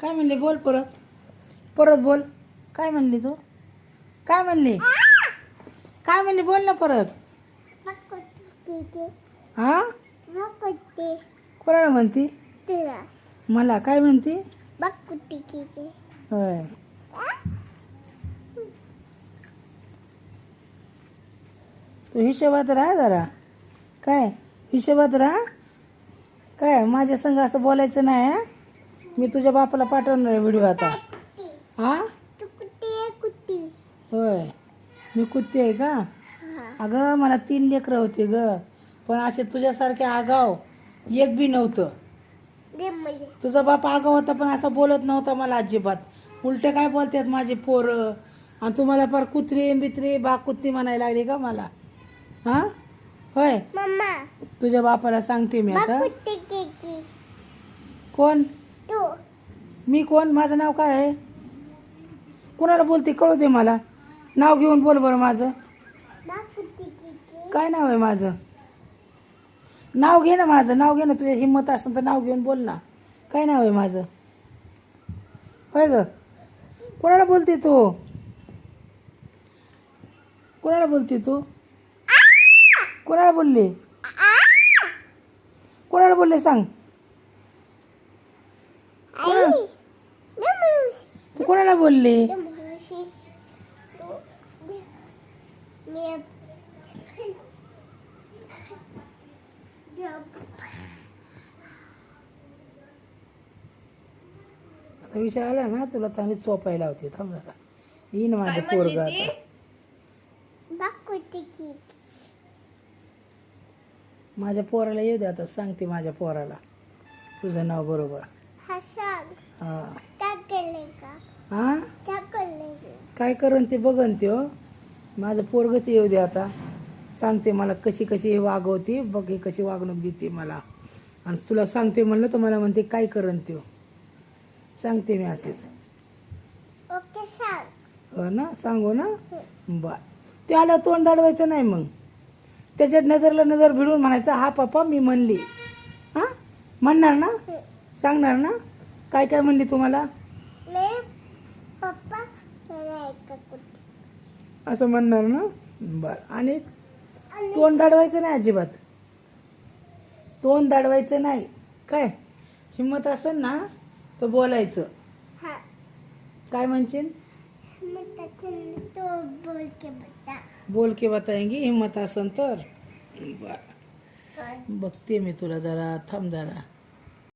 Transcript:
काय म्हणली बोल परत परत बोल. काय म्हणली तू? काय म्हणली? काय म्हणली बोल ना परत. हा कोणाला म्हणती? मला काय म्हणती? होय. तू हिशोबात राहा जरा. काय हिशोबात राहा. काय माझ्या संग असं बोलायचं नाही. हा? मी तुझ्या बापाला पाठवणार आहे व्हिडिओ आता. हा होय मी कुत्ती आहे का? अगं मला 3 लेकरं होते ग, पण असे तुझ्यासारखे आगाव एक बी नव्हतं. तुझा बाप आगाव होता पण असं बोलत नव्हता मला अजिबात. उलटे काय बोलतात माझे पोरं, आणि तुम्हाला फार कुत्री बित्री बा कुत्ती म्हणायला लागली का मला? हा होय तुझ्या बापाला सांगते मी आता. कोण? मी कोण? माझं नाव काय आहे? कोणाला बोलते कळू दे मला. नाव घेऊन बोल बरं माझं. काय नाव आहे माझं? नाव घे ना माझं. नाव घे ना. तुझ्या हिंमत असेल तर नाव घेऊन बोल ना. काय नाव आहे माझं? होय ग कोणाला बोलते तू? कोणाला बोलते तू? कोणाला बोलली? कोणाला बोलले सांग. तू कोणाला बोलली? आता विषय आला ना तुला चांगली चोपायला होती. थांब जरा येईन माझं पोरग आता. माझ्या पोराला येऊ दे आता. सांगते माझ्या पोराला तुझं नाव बरोबर. हा हा काय करन ते बघन ते. हो माझं पोरग ते येऊ दे आता. सांगते मला कशी कशी वागवते बघ. हे कशी वागणूक देते मला. आणि तुला सांगते म्हणलं तर मला म्हणते काय करन ते. सांगते मी असेच. हो ना सांगू ना. बर ते आलं तोंड दाडवायचं नाही. मग त्याच्यात नजरला नजर भिडून म्हणायचं हा पप्पा मी म्हणली. हा म्हणणार ना? सांगणार ना? काय काय म्हणली तुम्हाला? असं म्हणणार ना? बर आणि तोंड दाडवायचं नाही अजिबात. तोंड दाडवायचं नाही. काय हिम्मत असेल ना तर बोलायचं. काय म्हणशील? बोल के बताएंगी हिम्मत असेल तर. बर बघते मी तुला जरा. थांब जरा.